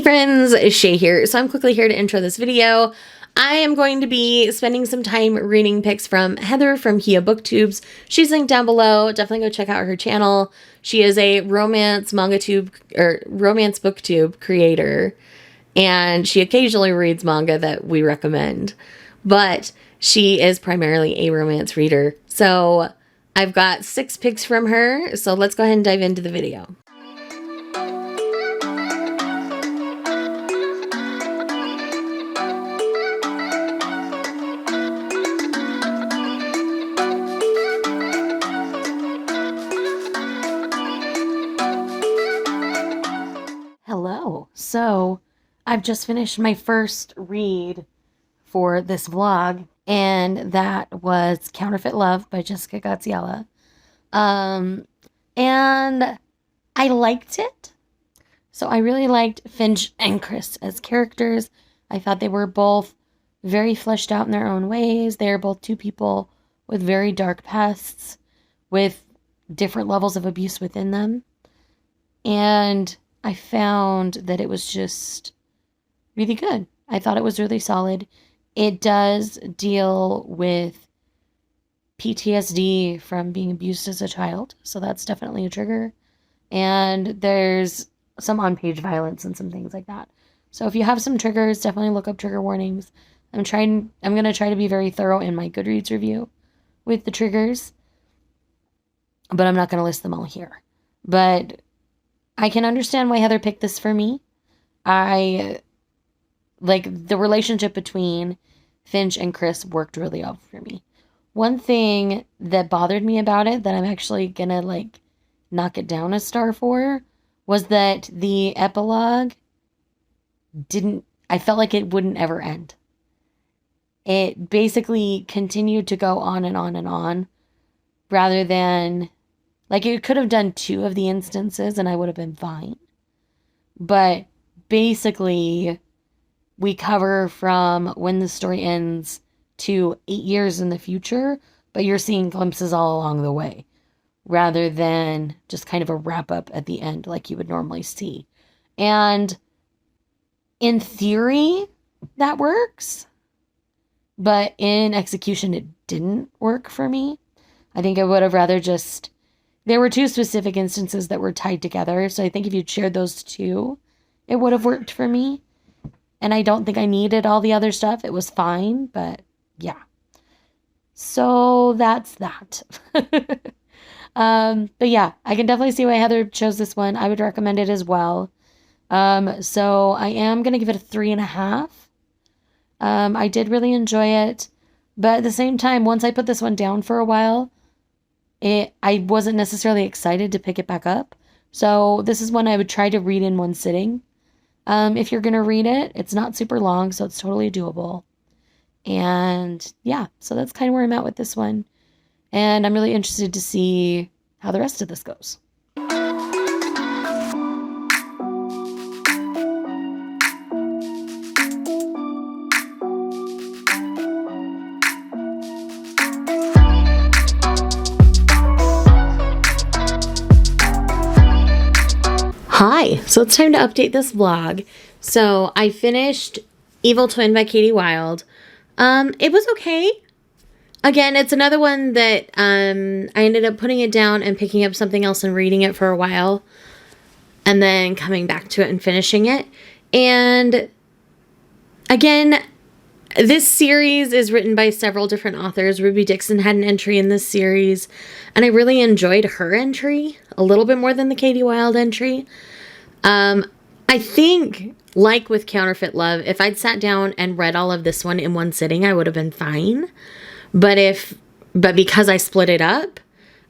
friends, Shay here. So I'm quickly here to intro this video. I am going to be spending some time reading pics from Heather from heabooktubes. She's linked down below. Definitely go check out her channel. She is a romance booktube creator, and she occasionally reads manga that we recommend, but she is primarily a romance reader. So I've got 6 pics from her. So let's go ahead and dive into the video. Hello. So I've just finished my first read for this vlog, and that was Counterfeit Love by Jessica Gaziella. And I liked it. So I really liked Finch and Chris as characters. I thought they were both very fleshed out in their own ways. They are both 2 people with very dark pasts, with different levels of abuse within them. And I found that it was just really good. I thought it was really solid. It does deal with PTSD from being abused as a child, so that's definitely a trigger. And there's some on-page violence and some things like that. So if you have some triggers, definitely look up trigger warnings. I'm going to try to be very thorough in my Goodreads review with the triggers, but I'm not going to list them all here. But I can understand why Heather picked this for me. I like the relationship between Finch and Chris worked really well for me. One thing that bothered me about it that I'm actually gonna knock it down a star for was that the epilogue I felt like it wouldn't ever end. It basically continued to go on and on and on, rather than, it could have done 2 of the instances and I would have been fine. But basically, we cover from when the story ends to 8 years in the future, but you're seeing glimpses all along the way, rather than just kind of a wrap up at the end like you would normally see. And in theory, that works, but in execution, it didn't work for me. I think I would have rather just... There were 2 specific instances that were tied together, so I think if you'd shared those 2, it would have worked for me. And I don't think I needed all the other stuff. It was fine, but yeah. So that's that. But yeah, I can definitely see why Heather chose this one. I would recommend it as well. So I am going to give it a 3.5. I did really enjoy it, but at the same time, once I put this one down for a while, I wasn't necessarily excited to pick it back up. So this is one I would try to read in one sitting. If you're going to read it, it's not super long, so it's totally doable. And yeah, so that's kind of where I'm at with this one. And I'm really interested to see how the rest of this goes. Hi, so it's time to update this vlog. So I finished Evil Twin by Katie Wilde. It was okay. Again, it's another one that I ended up putting it down and picking up something else and reading it for a while, and then coming back to it and finishing it. And again, this series is written by several different authors. Ruby Dixon had an entry in this series, and I really enjoyed her entry a little bit more than the Katie Wilde entry. I think, like with Counterfeit Love, if I'd sat down and read all of this one in one sitting, I would have been fine. But because I split it up,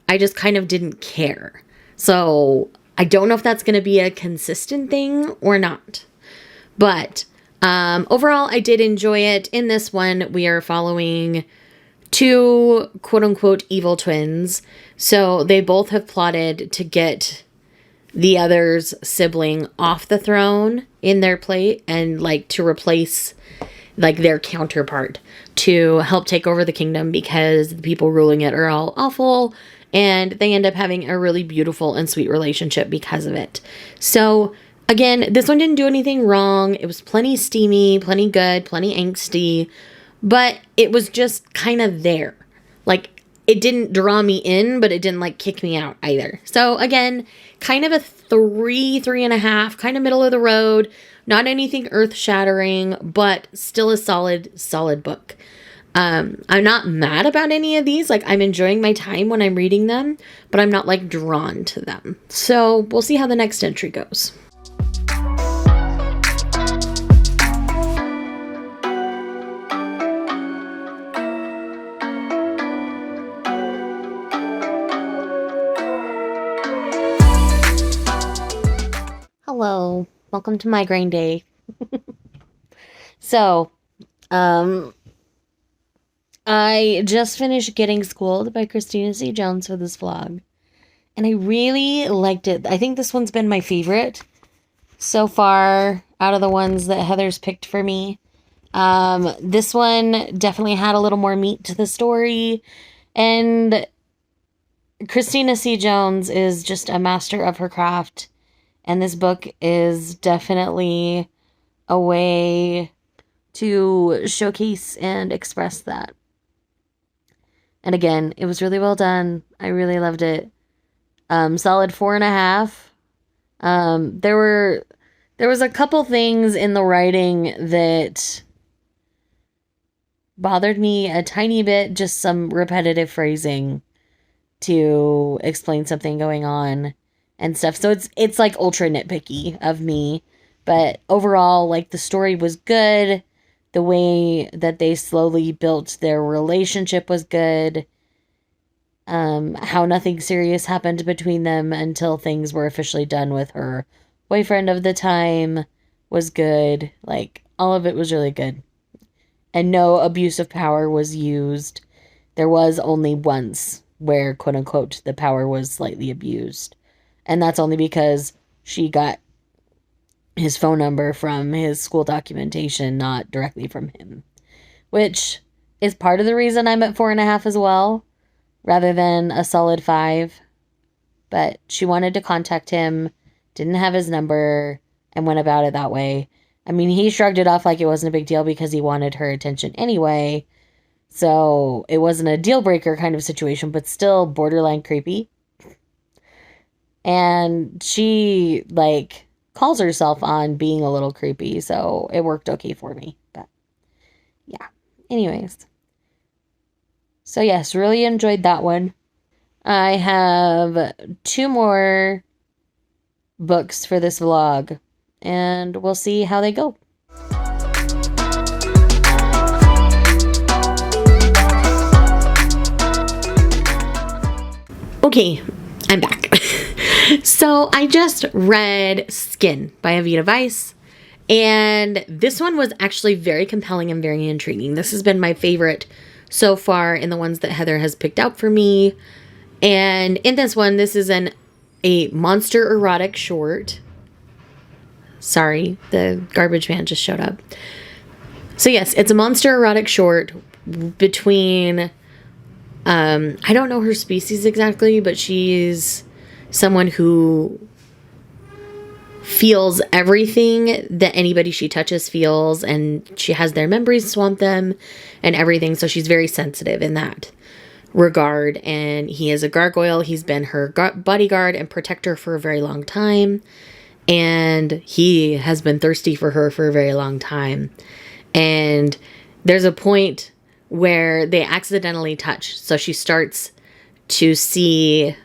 I just kind of didn't care. So I don't know if that's going to be a consistent thing or not. But overall, I did enjoy it. In this one, we are following 2 quote-unquote evil twins. So they both have plotted to get the other's sibling off the throne in their plate, and to replace their counterpart, to help take over the kingdom, because the people ruling it are all awful, and they end up having a really beautiful and sweet relationship because of it. So Again, this one didn't do anything wrong. It was plenty steamy, plenty good, plenty angsty, but it was just kind of there. Like, it didn't draw me in, but it didn't like kick me out either. So again, kind of a 3.5, kind of middle of the road. Not anything earth shattering, but still a solid book. I'm not mad about any of these. Like, I'm enjoying my time when I'm reading them, but I'm not like drawn to them. So we'll see how the next entry goes. Hello, welcome to Migraine Day. So, I just finished Getting Schooled by Christina C. Jones for this vlog, and I really liked it. I think this one's been my favorite so far out of the ones that Heather's picked for me. This one definitely had a little more meat to the story, and Christina C. Jones is just a master of her craft. And this book is definitely a way to showcase and express that. And again, it was really well done. I really loved it. Solid 4.5. There was a couple things in the writing that bothered me a tiny bit. Just some repetitive phrasing to explain something going on and stuff. So it's like ultra nitpicky of me, but overall, like, the story was good. The way that they slowly built their relationship was good. How nothing serious happened between them until things were officially done with her boyfriend of the time was good. Like, all of it was really good. And no abuse of power was used. There was only once where, quote unquote, the power was slightly abused. And that's only because she got his phone number from his school documentation, not directly from him. Which is part of the reason I'm at 4.5 as well, rather than a solid 5. But she wanted to contact him, didn't have his number, and went about it that way. I mean, he shrugged it off like it wasn't a big deal because he wanted her attention anyway. So it wasn't a deal breaker kind of situation, but still borderline creepy. And she, like, calls herself on being a little creepy, so it worked okay for me. But, yeah. Anyways. So, yes, really enjoyed that one. I have 2 more books for this vlog, and we'll see how they go. Okay, I'm back. So I just read Skin by Avita Weiss, and this one was actually very compelling and very intriguing. This has been my favorite so far in the ones that Heather has picked out for me. And in this one, this is a monster erotic short. Sorry, the garbage man just showed up. So yes, it's a monster erotic short between, I don't know her species exactly, but she's someone who feels everything that anybody she touches feels, and she has their memories swamp them and everything. So she's very sensitive in that regard. And he is a gargoyle. He's been her bodyguard and protector for a very long time. And he has been thirsty for her for a very long time. And there's a point where they accidentally touch. So she starts to see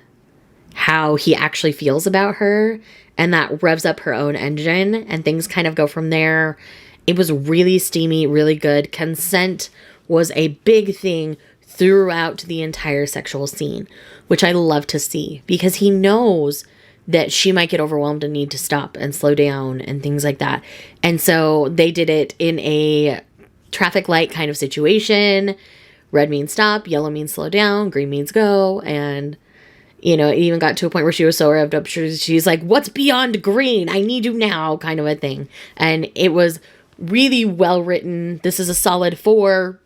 how he actually feels about her, and that revs up her own engine, and things kind of go from there. It was really steamy, really good. Consent was a big thing throughout the entire sexual scene, which I love to see, because he knows that she might get overwhelmed and need to stop and slow down and things like that. And so they did it in a traffic light kind of situation. Red means stop, yellow means slow down, green means go. And, you know, it even got to a point where she was so revved up, she's like, what's beyond green? I need you now, kind of a thing. And it was really well written. This is a solid 4,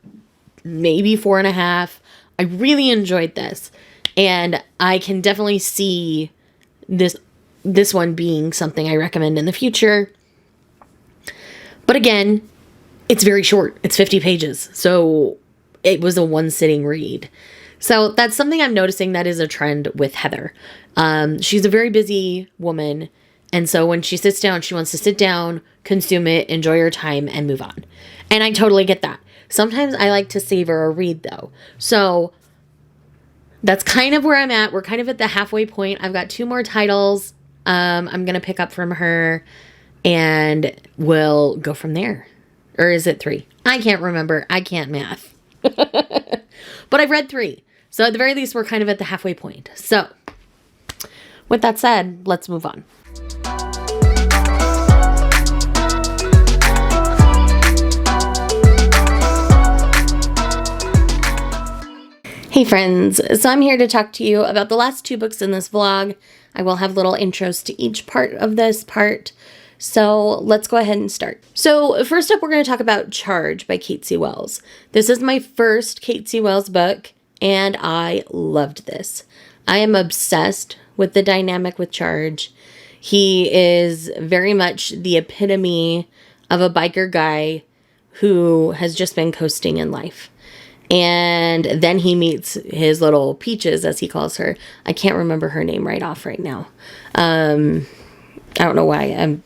maybe 4.5. I really enjoyed this. And I can definitely see this this one being something I recommend in the future. But again, it's very short. It's 50 pages. So it was a one sitting read. So that's something I'm noticing that is a trend with Heather. She's a very busy woman. And so when she sits down, she wants to sit down, consume it, enjoy her time, and move on. And I totally get that. Sometimes I like to savor a read, though. So that's kind of where I'm at. We're kind of at the halfway point. I've got 2 more titles I'm going to pick up from her, and we'll go from there. Or is it 3? I can't remember. I can't math. But I've read 3. So at the very least, we're kind of at the halfway point. So with that said, let's move on. Hey friends, so I'm here to talk to you about the last 2 books in this vlog. I will have little intros to each part of this part. So let's go ahead and start. So first up, we're going to talk about Charge by Kate C. Wells. This is my first Kate C. Wells book, and I loved this. I am obsessed with the dynamic with Charge. He is very much the epitome of a biker guy who has just been coasting in life. And then he meets his little Peaches, as he calls her. I can't remember her name right off right now. I don't know why.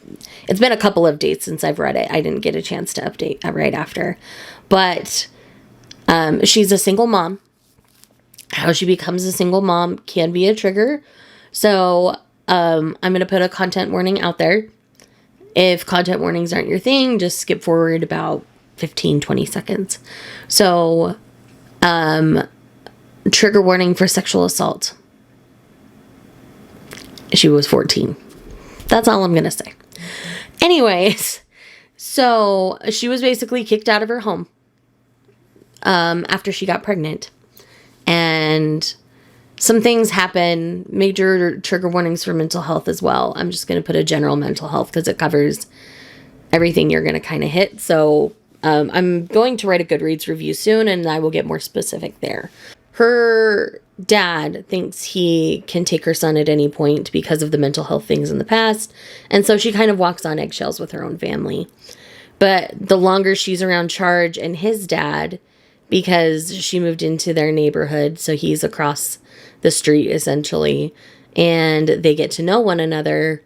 It's been a couple of days since I've read it. I didn't get a chance to update right after. But she's a single mom. How she becomes a single mom can be a trigger. So I'm going to put a content warning out there. If content warnings aren't your thing, just skip forward about 15, 20 seconds. So trigger warning for sexual assault. She was 14. That's all I'm going to say. Anyways, so she was basically kicked out of her home after she got pregnant. And some things happen, major trigger warnings for mental health as well. I'm just going to put a general mental health because it covers everything you're going to kind of hit. So I'm going to write a Goodreads review soon, and I will get more specific there. Her dad thinks he can take her son at any point because of the mental health things in the past. And so she kind of walks on eggshells with her own family. But the longer she's around Charge and his dad, because she moved into their neighborhood, so he's across the street essentially, and they get to know one another,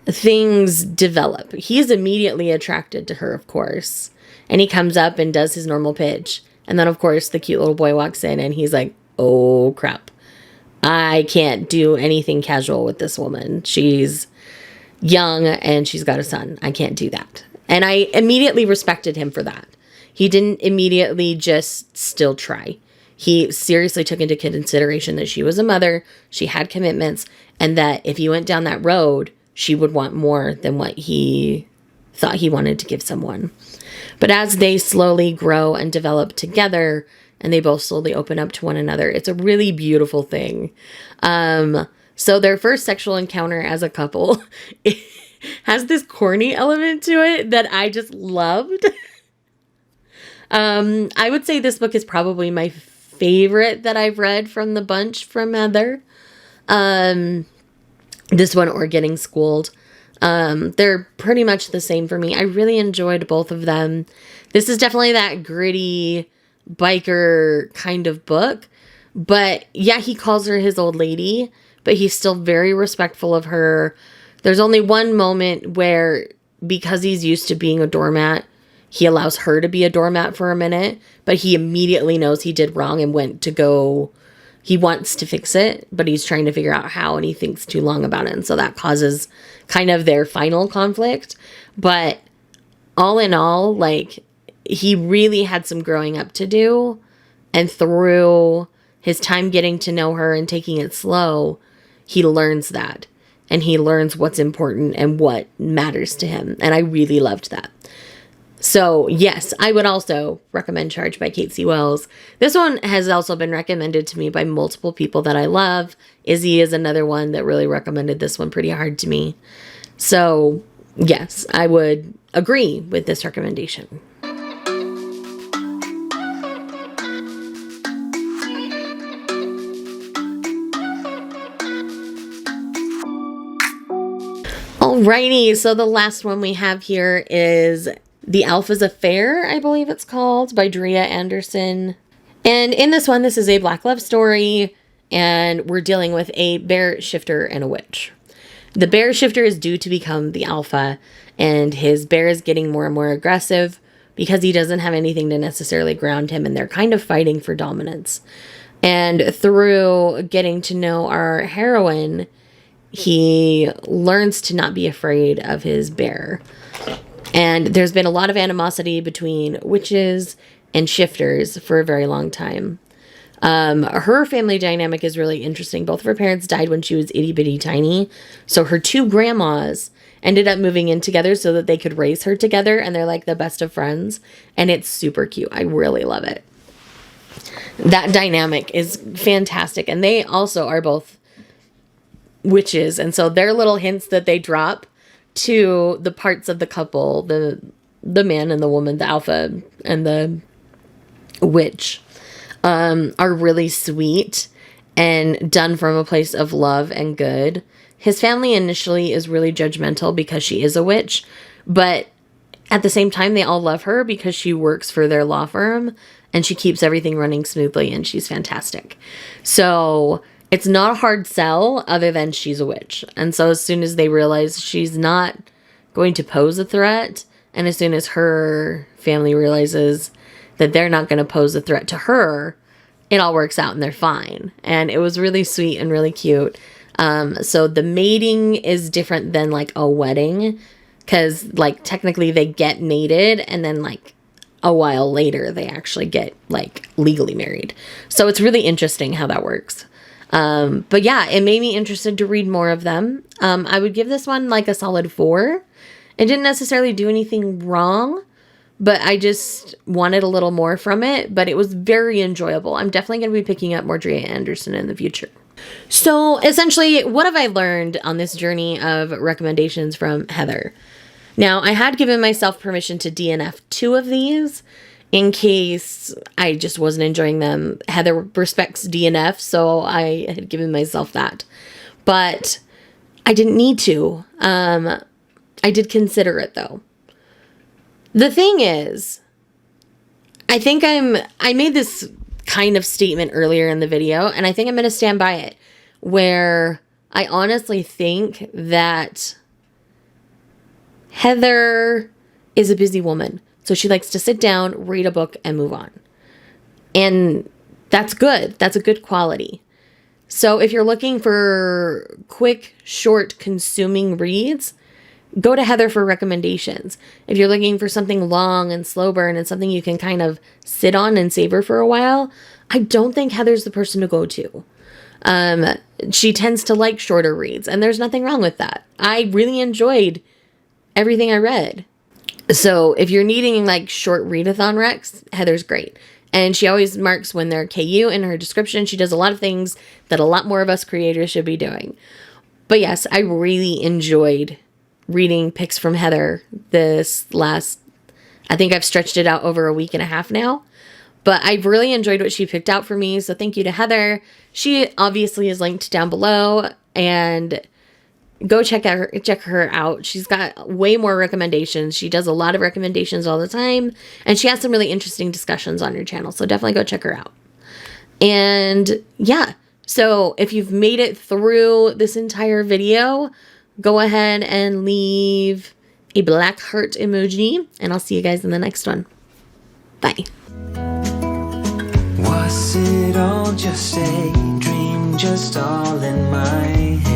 things develop. He's immediately attracted to her, of course. And he comes up and does his normal pitch. And then, of course, the cute little boy walks in and he's like, oh, crap. I can't do anything casual with this woman. She's young and she's got a son. I can't do that. And I immediately respected him for that. He didn't immediately just still try. He seriously took into consideration that she was a mother, she had commitments, and that if he went down that road, she would want more than what he thought he wanted to give someone. But as they slowly grow and develop together, and they both slowly open up to one another, it's a really beautiful thing. So their first sexual encounter as a couple has this corny element to it that I just loved. I would say this book is probably my favorite that I've read from the bunch from Heather. This one or Getting Schooled. They're pretty much the same for me. I really enjoyed both of them. This is definitely that gritty biker kind of book. But yeah, he calls her his old lady, but he's still very respectful of her. There's only one moment where, because he's used to being a doormat, he allows her to be a doormat for a minute, but he immediately knows he did wrong and he wants to fix it, but he's trying to figure out how, and he thinks too long about it. And so that causes kind of their final conflict. But all in all, like, he really had some growing up to do. And through his time getting to know her and taking it slow, he learns that. And he learns what's important and what matters to him. And I really loved that. So, yes, I would also recommend Charge by Kate C. Wells. This one has also been recommended to me by multiple people that I love. Izzy is another one that really recommended this one pretty hard to me. So, yes, I would agree with this recommendation. Alrighty, so the last one we have here is The Alpha's Affair, I believe it's called, by Drea Anderson. And in this one, this is a black love story, and we're dealing with a bear shifter and a witch. The bear shifter is due to become the alpha, and his bear is getting more and more aggressive because he doesn't have anything to necessarily ground him, and they're kind of fighting for dominance. And through getting to know our heroine, he learns to not be afraid of his bear. And there's been a lot of animosity between witches and shifters for a very long time. Her family dynamic is really interesting. Both of her parents died when she was itty bitty tiny. So her two grandmas ended up moving in together so that they could raise her together. And they're like the best of friends. And it's super cute. I really love it. That dynamic is fantastic. And they also are both witches. And so their little hints that they drop to the parts of the couple, the man and the woman, the alpha and the witch, are really sweet and done from a place of love and good. His family initially is really judgmental because she is a witch, but at the same time, they all love her because she works for their law firm and she keeps everything running smoothly and she's fantastic. So it's not a hard sell other than she's a witch. And so as soon as they realize she's not going to pose a threat, and as soon as her family realizes that they're not going to pose a threat to her, it all works out and they're fine. And it was really sweet and really cute. So the mating is different than like a wedding, because like technically they get mated and then like a while later they actually get like legally married. So it's really interesting how that works. But yeah, it made me interested to read more of them. I would give this one like a solid 4. It didn't necessarily do anything wrong, but I just wanted a little more from it, but it was very enjoyable. I'm definitely going to be picking up more Drea Anderson in the future. So essentially, what have I learned on this journey of recommendations from Heather? Now, I had given myself permission to DNF 2 of these in case I just wasn't enjoying them. Heather respects DNF, so I had given myself that. But I didn't need to. I did consider it, though. The thing is, I think I made this kind of statement earlier in the video, and I think I'm going to stand by it, where I honestly think that Heather is a busy woman. So she likes to sit down, read a book, and move on. And that's good. That's a good quality. So if you're looking for quick, short, consuming reads, go to Heather for recommendations. If you're looking for something long and slow burn and something you can kind of sit on and savor for a while, I don't think Heather's the person to go to. She tends to like shorter reads, and there's nothing wrong with that. I really enjoyed everything I read. So if you're needing like short readathon recs, Heather's great. And she always marks when they're KU in her description. She does a lot of things that a lot more of us creators should be doing. But yes, I really enjoyed reading picks from Heather this last, I think I've stretched it out over a week and a half now. But I've really enjoyed what she picked out for me. So thank you to Heather. She obviously is linked down below. And go check her out. She's got way more recommendations. She does a lot of recommendations all the time. And she has some really interesting discussions on her channel. So definitely go check her out. And yeah, so if you've made it through this entire video, go ahead and leave a black heart emoji. And I'll see you guys in the next one. Bye. Was it all just a dream, just all in my head?